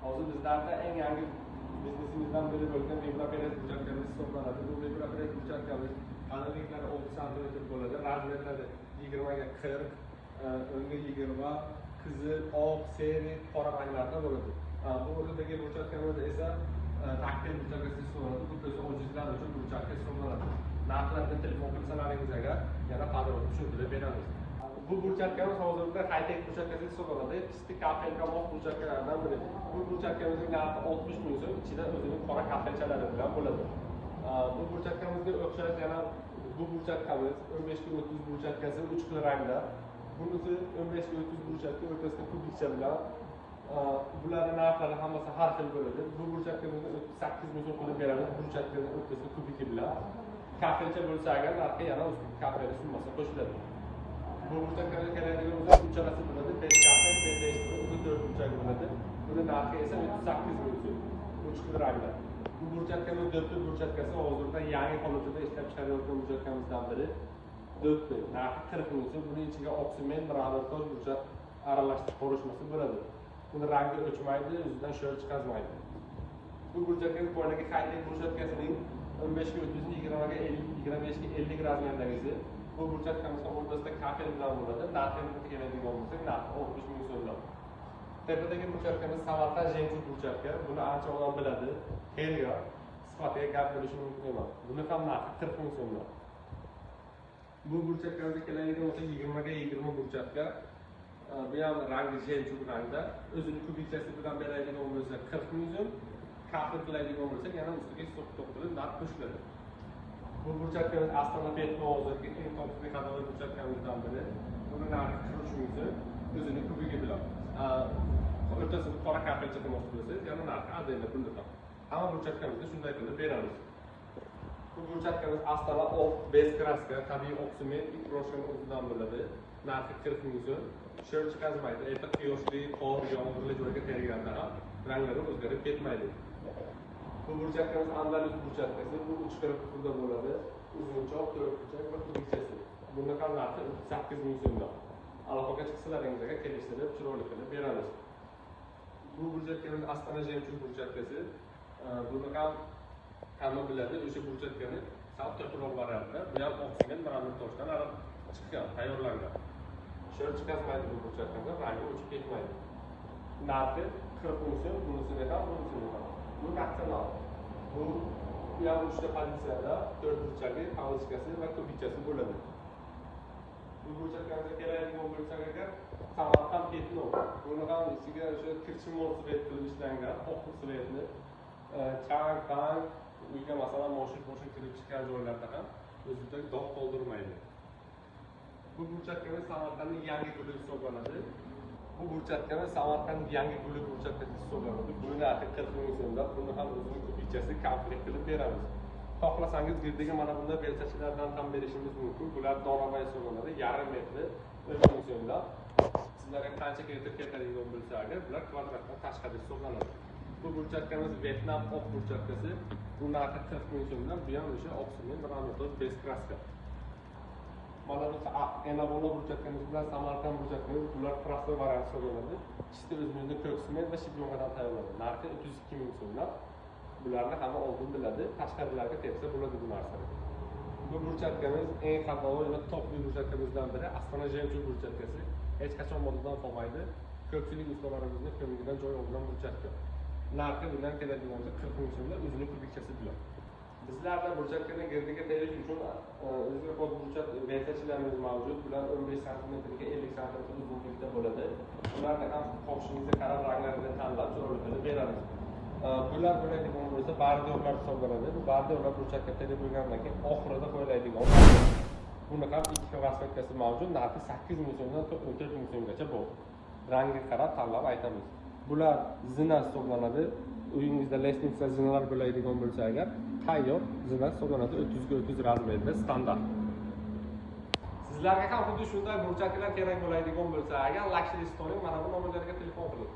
Hozir bizlarda eng yangi biznesimizdan biri bo'lgan Vibra-Press burchaklarimiz hisoblanadi. Bu Vibra-Press burchaklarimiz qalinliklari 30 cm bo'ladi. Razmerlari 20 ga 40, o'ngga 20, qizil, oq, seri, qora ranglarda bo'ladi. Bu o'rtadagi burchaklarimiz esa taktil burchaklar hisoblanadi. Bu ko'z ojizlar uchun burchaklar hisoblanadi. Narxlarni telefon qilsalaringiz agar yana qadrini tushuntirib beramiz. Bu burchaklarimiz hozirda high-tech burchaklar hisoblanadi. Pisti kafelka moq burchaklardan biri. Bu burchakimizning narxi 60 ming so'm, ichida o'zining qora kafelchalari bilan bo'ladi. Bu burchakimizga o'xshash yana bu burchakamiz 15 ga 30 burchakasi 3 xil rangda. Bunisi 15 ga 30 burchakka o'rtasida kubikcha bilan bularning narxlari hammasi har xil bo'ladi. Bu burchakimizni 8 ming so'm qilib beramiz. Burchaklarning o'rtasida kubiki bilan. Kafelcha bo'lsa agar narxi yana ustiga kafel summasi qo'shiladi. Bu burchaklarga keladigan bo'lsa uchalasi bo'ladi. 5 kafel, 5 o'zi 4 burchak bo'ladi. Buni narxi esa 8 ming so'm. 3 xil rangda. Bu burchaklarning 4 burchakasi hozirda yangi holatda ishlab chiqarilayotgan burchaklardan biri. 4 narxi 40 ming so'm. Buning ichiga oksimen, mramortosh burchak aralashtirib qorishmasi bo'ladi. Buni rangi o'chmaydi, o'zidan sho'r chiqazmaydi. Bu burchakning qo'lidagi high-tech burchakasining 15 ga 30, 20 ga 50, 25 ga 50 razmerlariga bu burchakimizning o'rtasida kafel bilan bo'ladi. Narxini keladigan bo'lsak, narxi 60 ming so'mdan. Tepadagi burchakimiz Samarqand jemshid burchakka. Buni ancha odam biladi. Helga sifatiga gap bo'lishi mumkin emas. Buni ham narxi 40 ming so'mdan. Bu burchakimizga keladigan bo'lsa 20 ga 20 burchakka. Bu ham rangi jemshid rangda. O'zining kubikchasi bilan beradigan bo'lsa 40 ming so'm. Kafel qiladigan bo'lsak, yana ustiga to'xtalib narx qo'shiladi. Bu burchakimiz Astana Petno hozirgi eng topli qadamli burchakimizdan biri. Buni narxi 43 ming so'm. O'zining kubigi bilan. O'rtasida qora kafelcha qilmoqchi bo'lsangiz, yana narxi adenda pulda ham. Hamma burchakimizda shunday qilib beramiz. Bu burchakimiz Astana Off Base Kraska, tabiiy oksimen, ikroshning o'zidan bo'ladi. Narxi 40 ming so'm. Sho'r chiqazmaydi. Erta quyoshli, qor, yomg'irli joyga terganda ham ranglari o'zgarib ketmaydi. Bu burchakimiz Andalus burchakasi. Bu 3 xil turda bo'ladi. Uzunchoq, 4 burchak va kubikchasi. Buni ham narxi 8 ming so'mdan. Aloqaga chiqsalaringizga kelishtirib, chiroyli qilib beramiz. Bu burchakimiz Astana jemshid burchakasi. Buni ham hamma biladi, o'sha burchakani sal to'qirib variantda. Bu ham oksigen mramortoshdan chiqqan, tayyorlangan. Sho'r chiqazmaydi bu burchaklarga, rangi o'chib ketmaydi. Narxi 40 ming so'm, bunisini ham, bunisini ham. Bu naxtanal. Bu ham 3 ta pozitsiyada 4 burchakli palochkasi va kubikchasi bo'ladi. Bu burchaklarga keladigan bo'lsak agar Samarqand Petno. Buni ham ichiga o'sha kirchimol svet qilib ishlangan, oq svetni chang, tang, uyga masalan moshina kirib chiqqan joylarda ham o'zida dog' qoldirmaydi. Bu burchakimiz Samarqandning yangi guli hisoblanadi. Bu burchakimiz Samarqandning yangi guli burchakasi hisoblanadi. Buni narxi 40 ming so'mdan. Buni ham o'zining kubikchasi komplekt qilib beramiz. Xohlasangiz girdagi mana bunday belchachilardan ham berishimiz mumkin. Bular donava hisoblanadi. Yarim metri 1 ming so'mdan. Sizlarga qancha ketadigan bo'lsa agar, bular kvadratdan tashqari hisoblanadi. Bu burchakimiz Vietnam oq burchakasi. Bu narxi 40 ming so'mdan. Bu ham o'sha oksimen mramortosh base kraska. Mana bu enabolo burchakimiz bilan Samarqand burchakimiz, bular prosta variant hisoblanadi. Ikkisi o'zimizning ko'ksiment va shiblongadan tayyorlanadi. Narxi 32 ming so'mdan. Bularni hamma oldin biladi. Tashqarilarga tepsa bo'ladi bu narsalar. Bu burchakimiz eng qadimiy va topli burchakimizdan biri Astana jemshid burchakasi. Hech qachon modadan qolmaydi. Ko'pchilik ustalarimizning ko'nglidan joy olgan burchakka. Narxi bundan keladigan 40 ming so'mdan o'zining kubikchasi bilan. Bizlarda burchaklarni girdiga terish uchun o'ziga xos burchak belchachilarimiz mavjud. Bular 15 cm ga 50 cm uzunlikda bo'ladi. Ularni ham xohishingizga qarab ranglarini tanlab chiroyli qilib beramiz. Bular bo'ladigan bo'lsa bardyorlar hisoblanadi. Bu bardyorlar burchakka terib bo'lgandan keyin oxirida qo'yiladigan. Buni ham 2 xil rasmetkasi mavjud. Narxi 8 ming so'mdan 4 ming so'mgacha bor. Rangiga qarab tanlab aytamiz. Bular zina hisoblanadi. Uyingizda lestnitsa zinalar bo'ladigan bo'lsa agar, tayyor zina hisoblanadi 30 ga 30 razmerda standart. Sizlarga ham xuddi shunday burchaklar kerak bo'ladigan bo'lsa agar, Luxury Store'ning mana bu nomerlarga telefon qiling.